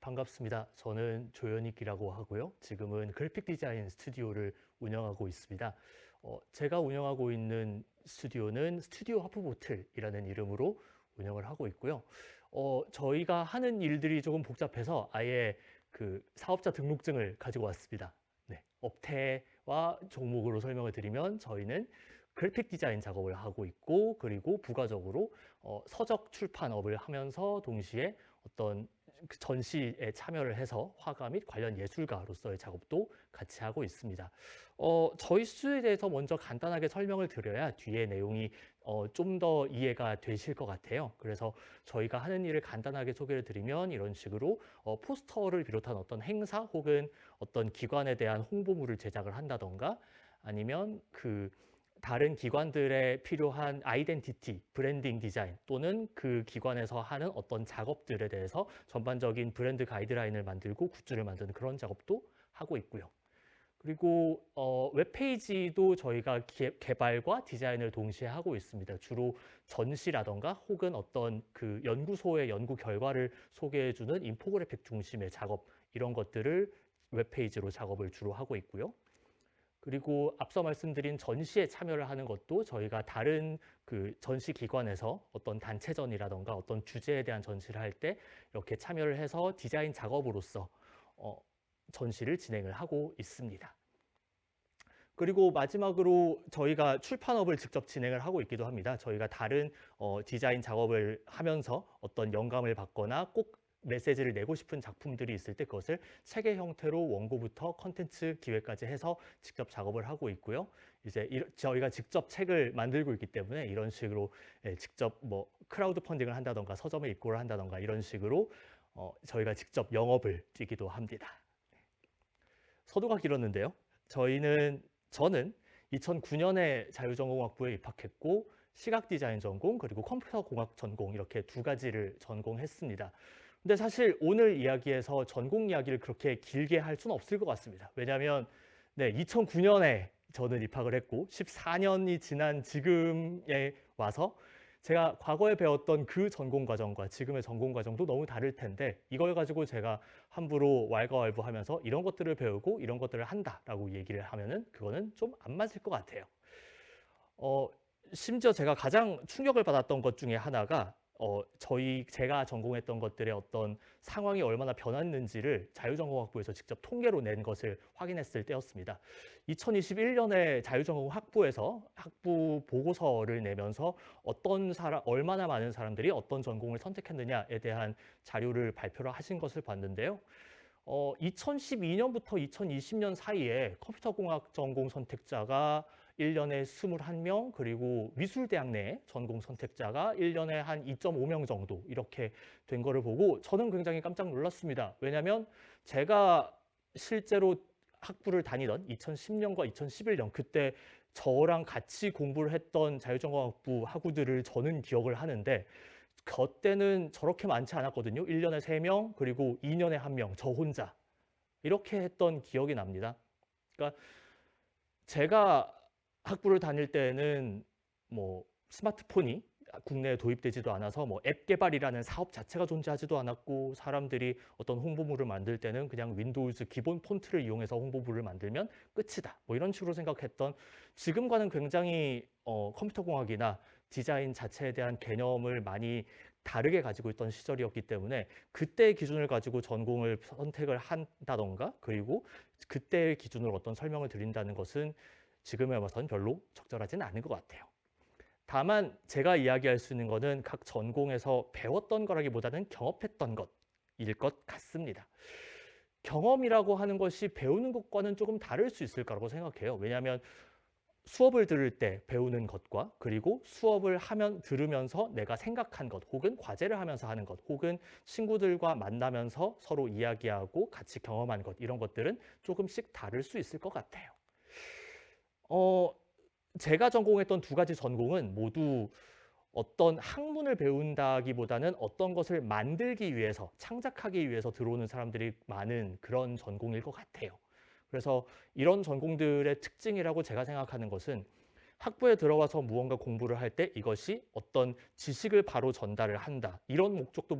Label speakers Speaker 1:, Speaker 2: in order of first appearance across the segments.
Speaker 1: 반갑습니다. 저는 조현익이라고 하고요. 지금은 그래픽 디자인 스튜디오를 운영하고 있습니다. 제가 운영하고 있는 스튜디오는 스튜디오 하프보틀이라는 이름으로 운영을 하고 있고요. 저희가 하는 일들이 조금 복잡해서 아예 그 사업자 등록증을 가지고 왔습니다. 네, 업태와 종목으로 설명을 드리면 저희는 그래픽 디자인 작업을 하고 있고, 그리고 부가적으로 서적 출판업을 하면서 동시에 어떤 그 전시에 참여를 해서 화가 및 관련 예술가로서의 작업도 같이 하고 있습니다. 저희 스튜디오에 대해서 먼저 간단하게 설명을 드려야 뒤에 내용이 좀 더 이해가 되실 것 같아요. 그래서 저희가 하는 일을 간단하게 소개를 드리면 이런 식으로 포스터를 비롯한 어떤 행사 혹은 어떤 기관에 대한 홍보물을 제작을 한다던가, 아니면 그 다른 기관들에 필요한 아이덴티티, 브랜딩 디자인 또는 그 기관에서 하는 어떤 작업들에 대해서 전반적인 브랜드 가이드라인을 만들고 굿즈를 만드는 그런 작업도 하고 있고요. 그리고 웹페이지도 저희가 개발과 디자인을 동시에 하고 있습니다. 주로 전시라던가 혹은 어떤 그 연구소의 연구 결과를 소개해주는 인포그래픽 중심의 작업, 이런 것들을 웹페이지로 작업을 주로 하고 있고요. 그리고 앞서 말씀드린 전시에 참여를 하는 것도 저희가 다른 그 전시 기관에서 어떤 단체전이라던가 어떤 주제에 대한 전시를 할 때 이렇게 참여를 해서 디자인 작업으로서 전시를 진행을 하고 있습니다. 그리고 마지막으로 저희가 출판업을 직접 진행을 하고 있기도 합니다. 저희가 다른 디자인 작업을 하면서 어떤 영감을 받거나 꼭 메시지를 내고 싶은 작품들이 있을 때 그것을 책의 형태로 원고부터 컨텐츠 기획까지 해서 직접 작업을 하고 있고요. 이제 저희가 직접 책을 만들고 있기 때문에 이런 식으로 직접 뭐 크라우드 펀딩을 한다던가 서점에 입고를 한다던가 이런 식으로 저희가 직접 영업을 뛰기도 합니다. 서두가 길었는데요. 저는 2009년에 자유전공학부에 입학했고 시각디자인 전공 그리고 컴퓨터공학 전공 이렇게 두 가지를 전공했습니다. 근데 사실 오늘 이야기에서 전공 이야기를 그렇게 길게 할 수는 없을 것 같습니다. 왜냐하면 2009년에 저는 입학을 했고 14년이 지난 지금에 와서 제가 과거에 배웠던 그 전공 과정과 지금의 전공 과정도 너무 다를 텐데 이걸 가지고 제가 함부로 왈가왈부하면서 이런 것들을 배우고 이런 것들을 한다라고 얘기를 하면은 그거는 좀 안 맞을 것 같아요. 심지어 제가 가장 충격을 받았던 것 중에 하나가 제가 전공했던 것들의 어떤 상황이 얼마나 변했는지를 자유전공학부에서 직접 통계로 낸 것을 확인했을 때였습니다. 2021년에 자유전공학부에서 학부 보고서를 내면서 얼마나 많은 사람들이 어떤 전공을 선택했느냐에 대한 자료를 발표를 하신 것을 봤는데요. 2012년부터 2020년 사이에 컴퓨터공학 전공 선택자가 1년에 21명, 그리고 미술대학 내 전공 선택자가 1년에 한 2.5명 정도 이렇게 된 거를 보고 저는 굉장히 깜짝 놀랐습니다. 왜냐하면 제가 실제로 학부를 다니던 2010년과 2011년 그때 저랑 같이 공부를 했던 자유전공학부 학우들을 저는 기억을 하는데 그때는 저렇게 많지 않았거든요. 1년에 3명, 그리고 2년에 1명, 저 혼자. 이렇게 했던 기억이 납니다. 그러니까 제가 학부를 다닐 때는 뭐 스마트폰이 국내에 도입되지도 않아서 뭐 앱 개발이라는 사업 자체가 존재하지도 않았고 사람들이 어떤 홍보물을 만들 때는 그냥 윈도우즈 기본 폰트를 이용해서 홍보물을 만들면 끝이다. 뭐 이런 식으로 생각했던 지금과는 굉장히 컴퓨터공학이나 디자인 자체에 대한 개념을 많이 다르게 가지고 있던 시절이었기 때문에 그때의 기준을 가지고 전공을 선택을 한다던가 그리고 그때의 기준으로 어떤 설명을 드린다는 것은 지금에 와서는 별로 적절하지는 않은 것 같아요. 다만 제가 이야기할 수 있는 것은 각 전공에서 배웠던 거라기보다는 경험했던 것일 것 같습니다. 경험이라고 하는 것이 배우는 것과는 조금 다를 수 있을 거라고 생각해요. 왜냐하면 수업을 들을 때 배우는 것과 그리고 수업을 들으면서 내가 생각한 것 혹은 과제를 하면서 하는 것 혹은 친구들과 만나면서 서로 이야기하고 같이 경험한 것 이런 것들은 조금씩 다를 수 있을 것 같아요. 제가 전공했던 두 가지 전공은 모두 어떤 학문을 배운다기보다는 어떤 것을 만들기 위해서 창작하기 위해서 들어오는 사람들이 많은 그런 전공일 것 같아요. 그래서 이런 전공들의 특징이라고 제가 생각하는 것은 학부에 들어와서 무언가 공부를 할 때 이것이 어떤 지식을 바로 전달을 한다. 이런 목적도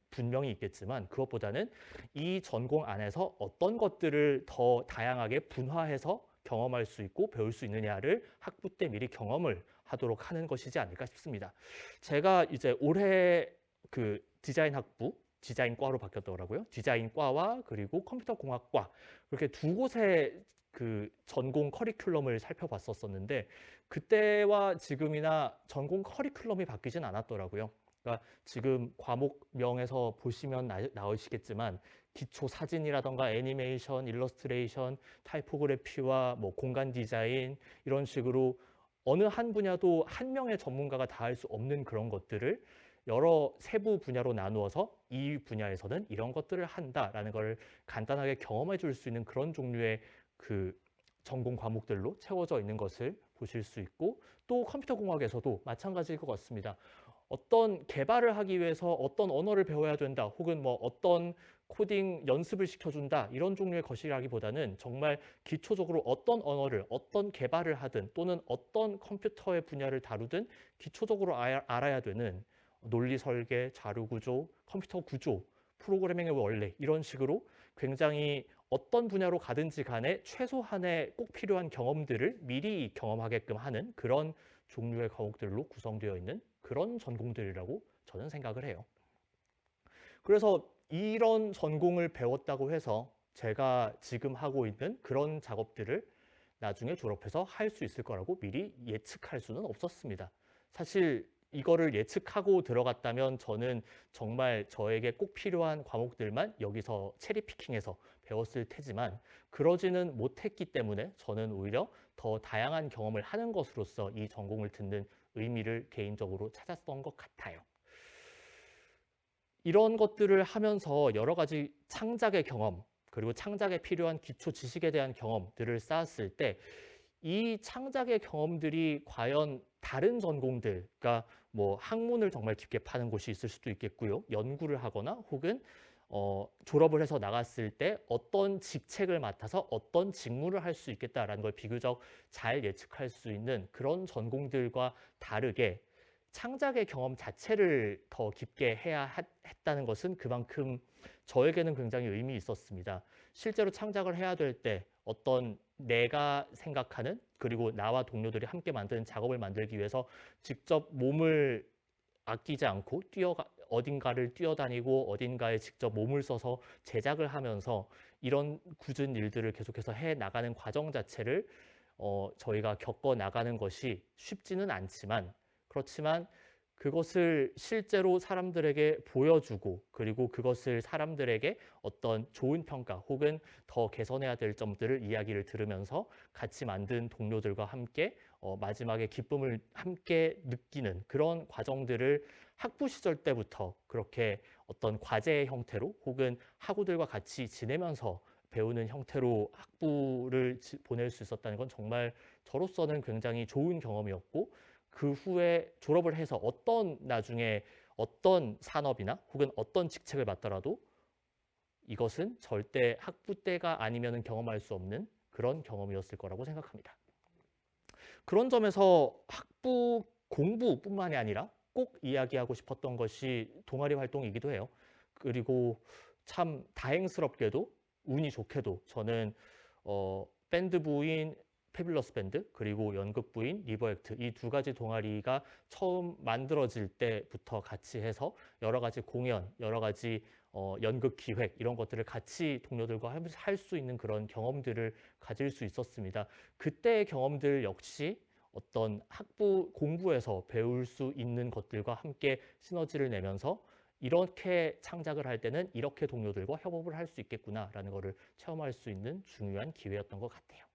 Speaker 1: 분명히 있겠지만 그것보다는 이 전공 안에서 어떤 것들을 더 다양하게 분화해서 경험할 수 있고 배울 수 있느냐를 학부 때 미리 경험을 하도록 하는 것이지 않을까 싶습니다. 제가 이제 올해 그 디자인 학부, 디자인과로 바뀌었더라고요. 디자인과와 그리고 컴퓨터공학과 그렇게 두 곳의 그 전공 커리큘럼을 살펴봤었는데 그때와 지금이나 전공 커리큘럼이 바뀌진 않았더라고요. 그러니까 지금 과목명에서 보시면 나오시겠지만 기초 사진이라던가 애니메이션, 일러스트레이션, 타이포그래피와 뭐 공간 디자인 이런 식으로 어느 한 분야도 한 명의 전문가가 다 할 수 없는 그런 것들을 여러 세부 분야로 나누어서 이 분야에서는 이런 것들을 한다라는 걸 간단하게 경험해 줄 수 있는 그런 종류의 그 전공 과목들로 채워져 있는 것을 보실 수 있고 또 컴퓨터 공학에서도 마찬가지일 것 같습니다. 어떤 개발을 하기 위해서 어떤 언어를 배워야 된다 혹은 뭐 어떤 코딩 연습을 시켜준다 이런 종류의 것이라기보다는 정말 기초적으로 어떤 언어를 어떤 개발을 하든 또는 어떤 컴퓨터의 분야를 다루든 기초적으로 알아야 되는 논리 설계, 자료 구조, 컴퓨터 구조, 프로그래밍의 원리 이런 식으로 굉장히 어떤 분야로 가든지 간에 최소한의 꼭 필요한 경험들을 미리 경험하게끔 하는 그런 종류의 과목들로 구성되어 있는 그런 전공들이라고 저는 생각을 해요. 그래서 이런 전공을 배웠다고 해서 제가 지금 하고 있는 그런 작업들을 나중에 졸업해서 할 수 있을 거라고 미리 예측할 수는 없었습니다. 사실 이거를 예측하고 들어갔다면 저는 정말 저에게 꼭 필요한 과목들만 여기서 체리피킹해서 배웠을 테지만 그러지는 못했기 때문에 저는 오히려 더 다양한 경험을 하는 것으로서 이 전공을 듣는 의미를 개인적으로 찾았던 것 같아요. 이런 것들을 하면서 여러 가지 창작의 경험, 그리고 창작에 필요한 기초 지식에 대한 경험들을 쌓았을 때 이 창작의 경험들이 과연 다른 전공들, 그러니까 뭐 학문을 정말 깊게 파는 곳이 있을 수도 있겠고요. 연구를 하거나 혹은 졸업을 해서 나갔을 때 어떤 직책을 맡아서 어떤 직무를 할 수 있겠다라는 걸 비교적 잘 예측할 수 있는 그런 전공들과 다르게 창작의 경험 자체를 더 깊게 해야 했다는 것은 그만큼 저에게는 굉장히 의미 있었습니다. 실제로 창작을 해야 될 때 어떤 내가 생각하는 그리고 나와 동료들이 함께 만드는 작업을 만들기 위해서 직접 몸을 아끼지 않고 어딘가를 뛰어다니고 어딘가에 직접 몸을 써서 제작을 하면서 이런 굳은 일들을 계속해서 해 나가는 과정 자체를 저희가 겪어 나가는 것이 쉽지는 않지만 그렇지만 그것을 실제로 사람들에게 보여주고 그리고 그것을 사람들에게 어떤 좋은 평가 혹은 더 개선해야 될 점들을 이야기를 들으면서 같이 만든 동료들과 함께 마지막에 기쁨을 함께 느끼는 그런 과정들을 학부 시절 때부터 그렇게 어떤 과제의 형태로 혹은 학우들과 같이 지내면서 배우는 형태로 학부를 보낼 수 있었다는 건 정말 저로서는 굉장히 좋은 경험이었고 그 후에 졸업을 해서 나중에 어떤 산업이나 혹은 어떤 직책을 맡더라도 이것은 절대 학부 때가 아니면 경험할 수 없는 그런 경험이었을 거라고 생각합니다. 그런 점에서 학부 공부뿐만이 아니라 꼭 이야기하고 싶었던 것이 동아리 활동이기도 해요. 그리고 참 다행스럽게도 운이 좋게도 저는 밴드부인 패뷸러스 밴드 그리고 연극부인 리버액트 이 두 가지 동아리가 처음 만들어질 때부터 같이 해서 여러 가지 공연, 여러 가지 연극 기획 이런 것들을 같이 동료들과 할 수 있는 그런 경험들을 가질 수 있었습니다. 그때의 경험들 역시 어떤 학부 공부에서 배울 수 있는 것들과 함께 시너지를 내면서 이렇게 창작을 할 때는 이렇게 동료들과 협업을 할 수 있겠구나라는 것을 체험할 수 있는 중요한 기회였던 것 같아요.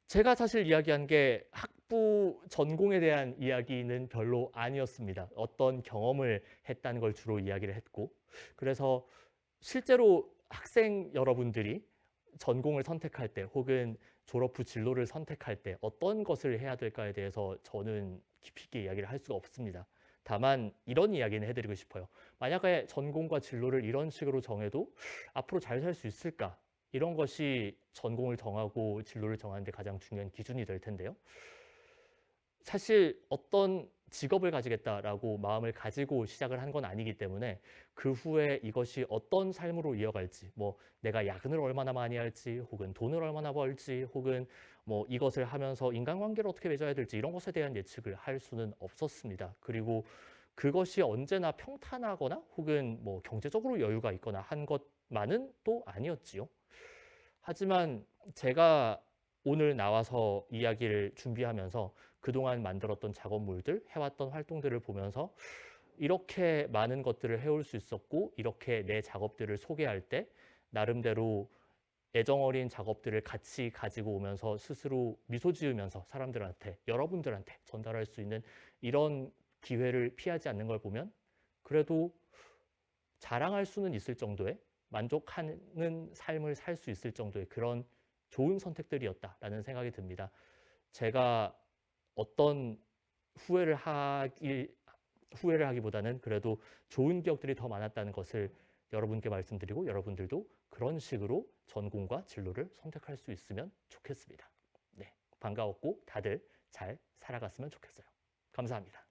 Speaker 1: 제가 사실 이야기한 게 학부 전공에 대한 이야기는 별로 아니었습니다. 어떤 경험을 했다는 걸 주로 이야기를 했고 그래서 실제로 학생 여러분들이 전공을 선택할 때 혹은 졸업 후 진로를 선택할 때 어떤 것을 해야 될까에 대해서 저는 깊이 있게 이야기를 할 수가 없습니다. 다만 이런 이야기는 해드리고 싶어요. 만약에 전공과 진로를 이런 식으로 정해도 앞으로 잘 살 수 있을까? 이런 것이 전공을 정하고 진로를 정하는 데 가장 중요한 기준이 될 텐데요. 사실 어떤 직업을 가지겠다라고 마음을 가지고 시작을 한 건 아니기 때문에 그 후에 이것이 어떤 삶으로 이어갈지, 뭐 내가 야근을 얼마나 많이 할지, 혹은 돈을 얼마나 벌지, 혹은 뭐 이것을 하면서 인간관계를 어떻게 맺어야 될지 이런 것에 대한 예측을 할 수는 없었습니다. 그리고 그것이 언제나 평탄하거나 혹은 뭐 경제적으로 여유가 있거나 한 것만은 또 아니었지요. 하지만 제가 오늘 나와서 이야기를 준비하면서 그동안 만들었던 작업물들, 해왔던 활동들을 보면서 이렇게 많은 것들을 해올 수 있었고, 이렇게 내 작업들을 소개할 때 나름대로 애정어린 작업들을 같이 가지고 오면서 스스로 미소 지으면서 사람들한테, 여러분들한테 전달할 수 있는 이런 기회를 피하지 않는 걸 보면 그래도 자랑할 수는 있을 정도의, 만족하는 삶을 살 수 있을 정도의 그런 좋은 선택들이었다라는 생각이 듭니다. 제가 어떤 후회를 하기보다는 그래도 좋은 기억들이 더 많았다는 것을 여러분께 말씀드리고, 여러분들도 그런 식으로 전공과 진로를 선택할 수 있으면 좋겠습니다. 네, 반가웠고 다들 잘 살아갔으면 좋겠어요. 감사합니다.